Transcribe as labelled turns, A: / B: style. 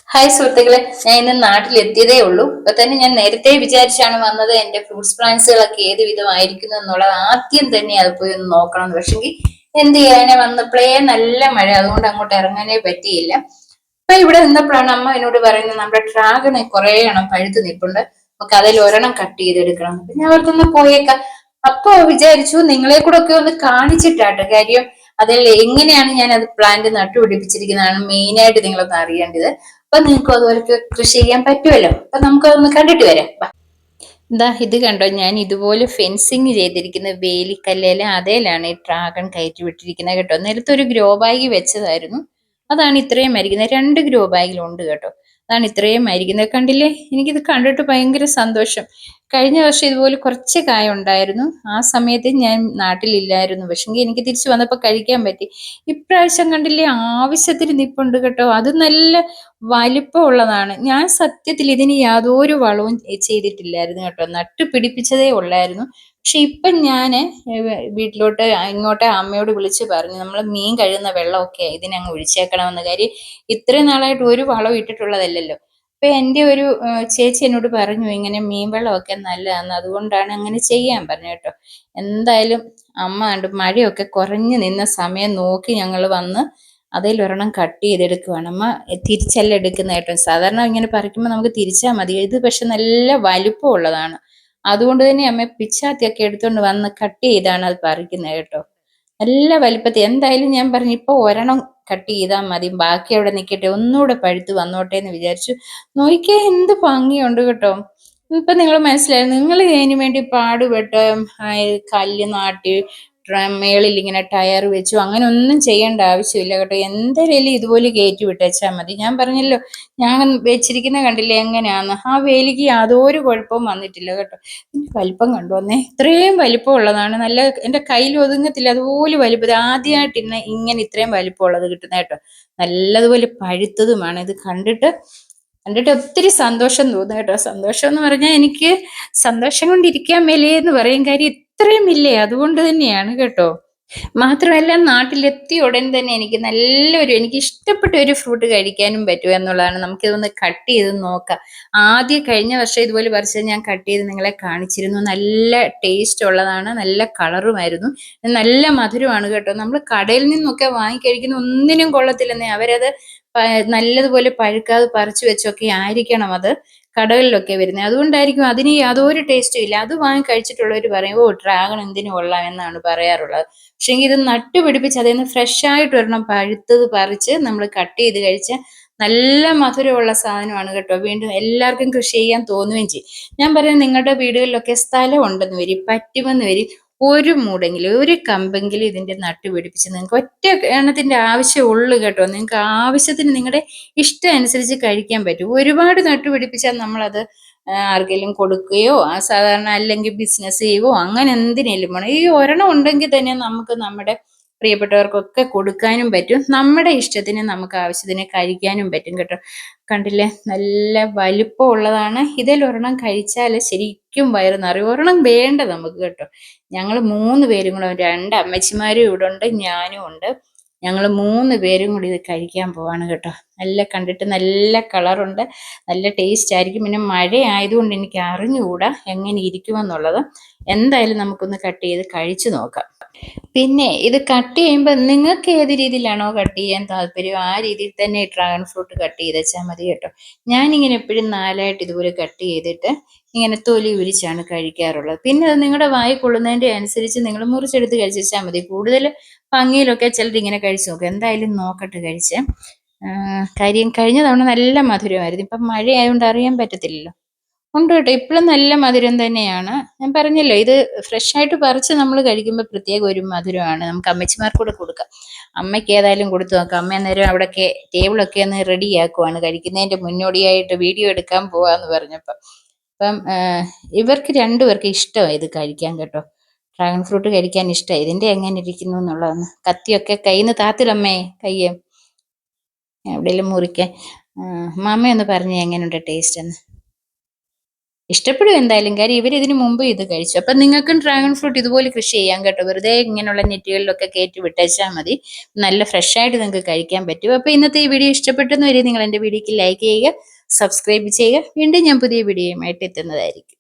A: Hi സുഹൃത്തുക്കളെ, ഞാൻ ഇന്ന് നാട്ടിലെത്തിയതേ ഉള്ളൂ. ഇപ്പൊ തന്നെ ഞാൻ നേരത്തെ വിചാരിച്ചാണ് വന്നത് എന്റെ ഫ്രൂട്ട്സ് പ്ലാന്റ്സുകളൊക്കെ ഏത് വിധമായിരിക്കുന്നു എന്നുള്ളത് ആദ്യം തന്നെ അത് പോയി ഒന്ന് നോക്കണം എന്ന്. പക്ഷെങ്കിൽ എന്ത് ചെയ്യാനെ, വന്നപ്പോഴേ നല്ല മഴ, അതുകൊണ്ട് അങ്ങോട്ട് ഇറങ്ങാനേ പറ്റിയില്ല. അപ്പൊ ഇവിടെ നിന്നപ്പോഴാണ് അമ്മ എന്നോട് പറയുന്നത് നമ്മുടെ ഡ്രാഗണെ കുറെ എണ്ണം പഴുത്ത് നിൽപ്പുണ്ട്, നമുക്ക് അതിൽ ഒരെണ്ണം കട്ട് ചെയ്തെടുക്കണം. അപ്പൊ ഞാൻ അവർക്കൊന്ന് പോയേക്കാം. അപ്പൊ വിചാരിച്ചു നിങ്ങളെ കൂടെ ഒക്കെ ഒന്ന് കാണിച്ചിട്ടാട്ടോ കാര്യം. അതിൽ എങ്ങനെയാണ് ഞാൻ അത് പ്ലാന്റ് നട്ടുപിടിപ്പിച്ചിരിക്കുന്നതാണ് മെയിൻ ആയിട്ട് നിങ്ങളൊന്ന് അറിയേണ്ടത്. അപ്പൊ നിങ്ങൾക്കും അതുപോലെ കൃഷി ചെയ്യാൻ പറ്റുമല്ലോ. അപ്പൊ നമുക്കതൊന്ന് കണ്ടിട്ട് വരാം. എന്താ ഇത് കണ്ടോ, ഞാൻ ഇതുപോലെ ഫെൻസിങ് ചെയ്തിരിക്കുന്ന വേലിക്കല്ലേല അതേലാണ് ഈ ഡ്രാഗൺ കയറ്റി വിട്ടിരിക്കുന്നത് കേട്ടോ. നേരത്തെ ഒരു ഗ്രോ ബാഗ് വെച്ചതായിരുന്നു, അതാണ് ഇത്രയും മരിക്കുന്നത്. 2 ഗ്രോ ബാഗിലുണ്ട് കേട്ടോ, അതാണ് ഇത്രയും മരിക്കുന്നത്. കണ്ടില്ലേ, എനിക്കിത് കണ്ടിട്ട് ഭയങ്കര സന്തോഷം. കഴിഞ്ഞ വർഷം ഇതുപോലെ കുറച്ച് കായ ഉണ്ടായിരുന്നു, ആ സമയത്ത് ഞാൻ നാട്ടിലില്ലായിരുന്നു. പക്ഷെങ്കിൽ എനിക്ക് തിരിച്ചു വന്നപ്പോൾ കഴിക്കാൻ പറ്റി. ഇപ്രാവശ്യം കണ്ടില്ലേ, ആവശ്യത്തിന് നിപ്പുണ്ട് കേട്ടോ. അത് നല്ല വലിപ്പമുള്ളതാണ്. ഞാൻ സത്യത്തിൽ ഇതിന് യാതൊരു വളവും ചെയ്തിട്ടില്ലായിരുന്നു കേട്ടോ, നട്ടു പിടിപ്പിച്ചതേ ഉള്ളായിരുന്നു. പക്ഷെ ഇപ്പം ഞാന് വീട്ടിലോട്ട് ഇങ്ങോട്ട് അമ്മയോട് വിളിച്ച് പറഞ്ഞു, നമ്മൾ മീൻ കഴുകുന്ന വെള്ളമൊക്കെ ഇതിനങ്ങ് ഒഴിച്ചേക്കണമെന്ന്. കാര്യം ഇത്രയും നാളായിട്ട് ഒരു വളവും ഇട്ടിട്ടുള്ളതല്ലല്ലോ. അപ്പൊ എൻ്റെ ഒരു ചേച്ചി എന്നോട് പറഞ്ഞു ഇങ്ങനെ മീൻ വെള്ളമൊക്കെ നല്ലതാണ്, അതുകൊണ്ടാണ് അങ്ങനെ ചെയ്യാൻ പറഞ്ഞു കേട്ടോ. എന്തായാലും അമ്മ കണ്ട് മഴയൊക്കെ കുറഞ്ഞു നിന്ന സമയം നോക്കി ഞങ്ങൾ വന്ന് അതിലൊരെണ്ണം കട്ട് ചെയ്തെടുക്കുവാണ്. അമ്മ തിരിച്ചല്ല എടുക്കുന്ന കേട്ടോ. സാധാരണ ഇങ്ങനെ പറിക്കുമ്പോൾ നമുക്ക് തിരിച്ചാൽ മതി, ഇത് പക്ഷെ നല്ല വലിപ്പം ഉള്ളതാണ്. അതുകൊണ്ട് തന്നെ അമ്മ പിച്ചാത്തിയൊക്കെ എടുത്തുകൊണ്ട് വന്ന് കട്ട് ചെയ്താണ് അത് പറിക്കുന്നത് കേട്ടോ. നല്ല വലിപ്പത്തിൽ. എന്തായാലും ഞാൻ പറഞ്ഞു ഇപ്പൊ ഒരെണ്ണം കട്ട് ചെയ്താൽ മതി, ബാക്കി അവിടെ നിൽക്കട്ടെ, ഒന്നുകൂടെ പഴുത്ത് വന്നോട്ടെ എന്ന് വിചാരിച്ചു. നോക്കിയാൽ എന്ത് ഭംഗിയുണ്ട് കേട്ടോ. ഇപ്പൊ നിങ്ങൾ മനസ്സിലായി, നിങ്ങൾ ഇതിനു വേണ്ടി പാടുപെട്ട് കല്ല് നാട്ടി മേളിൽ ഇങ്ങനെ ടയർ വെച്ചു അങ്ങനെ ഒന്നും ചെയ്യേണ്ട ആവശ്യമില്ല കേട്ടോ. എന്തായാലും ഇതുപോലെ കയറ്റി വിട്ടേച്ചാൽ മതി. ഞാൻ പറഞ്ഞല്ലോ, ഞാൻ വെച്ചിരിക്കുന്ന കണ്ടില്ലേ എങ്ങനെയാന്ന്. ആ വേലിക്ക് യാതൊരു കുഴപ്പവും വന്നിട്ടില്ല കേട്ടോ. വലിപ്പം കണ്ടു വന്നേ, ഇത്രയും വലിപ്പം ഉള്ളതാണ്. നല്ല എൻ്റെ കയ്യിൽ ഒതുങ്ങത്തില്ല, അതുപോലെ വലിപ്പം. ആദ്യമായിട്ട് ഇങ്ങനെ ഇത്രയും വലിപ്പം ഉള്ളത് കിട്ടുന്ന കേട്ടോ. നല്ലതുപോലെ പഴുത്തതുമാണ്. ഇത് കണ്ടിട്ട് കണ്ടിട്ട് ഒത്തിരി സന്തോഷം തോന്നുന്നു കേട്ടോ. സന്തോഷം എന്ന് പറഞ്ഞാൽ എനിക്ക് സന്തോഷം കൊണ്ടിരിക്കാൻ മേലേ എന്ന് പറയും. കാര്യം ഇത്രയും ഇല്ലേ, അതുകൊണ്ട് തന്നെയാണ് കേട്ടോ. മാത്രമല്ല നാട്ടിലെത്തിയ ഉടൻ തന്നെ എനിക്ക് ഇഷ്ടപ്പെട്ട ഒരു ഫ്രൂട്ട് കഴിക്കാനും പറ്റും എന്നുള്ളതാണ്. നമുക്കിതൊന്ന് കട്ട് ചെയ്ത് നോക്കാം. ആദ്യം കഴിഞ്ഞ വർഷം ഇതുപോലെ പറിച്ചത് ഞാൻ കട്ട് ചെയ്ത് നിങ്ങളെ കാണിച്ചിരുന്നു. നല്ല ടേസ്റ്റ് ഉള്ളതാണ്, നല്ല കളറുമായിരുന്നു, നല്ല മധുരമാണ് കേട്ടോ. നമ്മൾ കടയിൽ നിന്നൊക്കെ വാങ്ങിക്കഴിക്കുന്ന ഒന്നിനും കൊള്ളത്തില്ലെന്നേ. അവരത് നല്ലതുപോലെ പഴുക്കാതെ പറിച്ചു വെച്ചൊക്കെ ആയിരിക്കണം അത് കടകളിലൊക്കെ വരുന്നത്. അതുകൊണ്ടായിരിക്കും അതിന് യാതൊരു ടേസ്റ്റും ഇല്ല. അത് വാങ്ങി കഴിച്ചിട്ടുള്ളവർ പറയും, ഓ ഡ്രാഗൺ എന്തിനു കൊള്ളാം എന്നാണ് പറയാറുള്ളത്. പക്ഷെ ഇത് നട്ടുപിടിപ്പിച്ച് അതിൽ നിന്ന് ഫ്രഷ് ആയിട്ട് ഒരെണ്ണം പഴുത്തത് പറിച്ച് നമ്മൾ കട്ട് ചെയ്ത് കഴിച്ചാൽ നല്ല മധുരമുള്ള സാധനമാണ് കേട്ടോ. വീണ്ടും എല്ലാവർക്കും കൃഷി ചെയ്യാൻ തോന്നുകയും ചെയ്യും. ഞാൻ പറയുന്നത്, നിങ്ങളുടെ വീടുകളിലൊക്കെ സ്ഥലം ഉണ്ടെന്ന് വരും, പറ്റുമെന്ന് വരും, ഒരു മൂടെങ്കിലും ഒരു കമ്പെങ്കിലും ഇതിന്റെ നട്ടുപിടിപ്പിച്ച് നിങ്ങൾക്ക് ഒറ്റ എണ്ണത്തിന്റെ ആവശ്യമുള്ളൂ കേട്ടോ. നിങ്ങൾക്ക് ആവശ്യത്തിന് നിങ്ങളുടെ ഇഷ്ടം അനുസരിച്ച് കഴിക്കാൻ പറ്റും. ഒരുപാട് നട്ടുപിടിപ്പിച്ചാൽ നമ്മളത് ആർക്കെങ്കിലും കൊടുക്കുകയോ സാധാരണ അല്ലെങ്കിൽ ബിസിനസ് ചെയ്യുവോ അങ്ങനെ എന്തിനേലും വേണം. ഈ ഒരെണ്ണം ഉണ്ടെങ്കിൽ തന്നെ നമുക്ക് നമ്മുടെ പ്രിയപ്പെട്ടവർക്കൊക്കെ കൊടുക്കാനും പറ്റും, നമ്മുടെ ഇഷ്ടത്തിന് നമുക്ക് ആവശ്യത്തിന് കഴിക്കാനും പറ്റും കേട്ടോ. കണ്ടില്ലേ, നല്ല വലിപ്പം ഉള്ളതാണ്. ഇതിൽ ഒരെണ്ണം കഴിച്ചാൽ ശരിക്കും വയറ് നിറയും. ഒരെണ്ണം വേണ്ട നമുക്ക് കേട്ടോ. ഞങ്ങൾ 3 പേരും കൂടെ, 2 അമ്മച്ചിമാരും ഇവിടെ ഉണ്ട്, ഞാനും ഉണ്ട്. ഞങ്ങൾ 3 പേരും കൂടി ഇത് കഴിക്കാൻ പോവാണ് കേട്ടോ. കണ്ടിട്ട് നല്ല കളറുണ്ട്, നല്ല ടേസ്റ്റ് ആയിരിക്കും. പിന്നെ മഴ ആയതുകൊണ്ട് എനിക്ക് അറിഞ്ഞുകൂടാ എങ്ങനെ ഇരിക്കുമെന്നുള്ളത്. എന്തായാലും നമുക്കൊന്ന് കട്ട് ചെയ്ത് കഴിച്ചു നോക്കാം. പിന്നെ ഇത് കട്ട് ചെയ്യുമ്പോൾ നിങ്ങൾക്ക് ഏത് രീതിയിലാണോ കട്ട് ചെയ്യാൻ താല്പര്യം ആ രീതിയിൽ തന്നെ ഡ്രാഗൺ ഫ്രൂട്ട് കട്ട് ചെയ്ത് വെച്ചാൽ മതി കേട്ടോ. ഞാനിങ്ങനെ എപ്പോഴും 4ആയിട്ട് ഇതുപോലെ കട്ട് ചെയ്തിട്ട് ഇങ്ങനെ തൊലി ഉരിച്ചാണ് കഴിക്കാറുള്ളത്. പിന്നെ അത് നിങ്ങളുടെ വായിൽ കൊള്ളുന്നതിൻ്റെ അനുസരിച്ച് നിങ്ങൾ മുറിച്ചെടുത്ത് കഴിച്ചാൽ മതി. കൂടുതൽ ഭംഗിയിലൊക്കെ ചിലർ ഇങ്ങനെ കഴിച്ചു നോക്കും. എന്തായാലും നോക്കട്ടെ കഴിച്ച്. കാര്യം കഴിഞ്ഞ തവണ നല്ല മധുരമായിരുന്നു, ഇപ്പം മഴ ആയതുകൊണ്ട് അറിയാൻ പറ്റത്തില്ലല്ലോ. ഉണ്ട് കേട്ടോ, ഇപ്പോഴും നല്ല മധുരം തന്നെയാണ്. ഞാൻ പറഞ്ഞല്ലോ, ഇത് ഫ്രഷ് ആയിട്ട് പറിച്ച് നമ്മൾ കഴിക്കുമ്പോൾ പ്രത്യേക ഒരു മധുരമാണ്. നമുക്ക് അമ്മച്ചിമാർക്ക് കൂടെ കൊടുക്കാം. അമ്മയ്ക്ക് ഏതായാലും കൊടുത്തു നോക്കാം. അമ്മ അന്നേരം അവിടെയൊക്കെ ടേബിളൊക്കെ ഒന്ന് റെഡിയാക്കുവാണ്, കഴിക്കുന്നതിന്റെ മുന്നോടിയായിട്ട് വീഡിയോ എടുക്കാൻ പോവാന്ന് പറഞ്ഞപ്പോൾ. അപ്പം ഇവർക്ക് 2 പേർക്ക് ഇഷ്ടമാണ് ഇത് കഴിക്കാൻ കേട്ടോ. ഡ്രാഗൺ ഫ്രൂട്ട് കഴിക്കാൻ ഇഷ്ടമായി. ഇതിന്റെ എങ്ങനെ ഇരിക്കുന്നു എന്നുള്ളതെന്ന്. കത്തിയൊക്കെ കയ്യിൽ നിന്ന് താത്തിടമ്മേ, കയ്യെ എവിടെയെങ്കിലും മുറിക്കാൻ. മാമയൊന്ന് പറഞ്ഞു എങ്ങനെയുണ്ട് ടേസ്റ്റ് എന്ന്. ഇഷ്ടപ്പെടും എന്തായാലും, കാര്യം ഇവർ ഇതിനു മുമ്പ് ഇത് കഴിച്ചു. അപ്പൊ നിങ്ങൾക്കും ഡ്രാഗൺ ഫ്രൂട്ട് ഇതുപോലെ കൃഷി ചെയ്യാം കേട്ടോ. വെറുതെ ഇങ്ങനെയുള്ള നെറ്റുകളിലൊക്കെ കയറ്റി വിട്ടേച്ചാൽ മതി, നല്ല ഫ്രഷ് ആയിട്ട് നിങ്ങൾക്ക് കഴിക്കാൻ പറ്റും. അപ്പൊ ഇന്നത്തെ ഈ വീഡിയോ ഇഷ്ടപ്പെട്ടെന്ന് വരെ നിങ്ങൾ എന്റെ വീഡിയോക്ക് ലൈക്ക് ചെയ്യുക, സബ്സ്ക്രൈബ് ചെയ്യുക. വീണ്ടും ഞാൻ പുതിയ വീഡിയോയുമായിട്ട് എത്തുന്നതായിരിക്കും.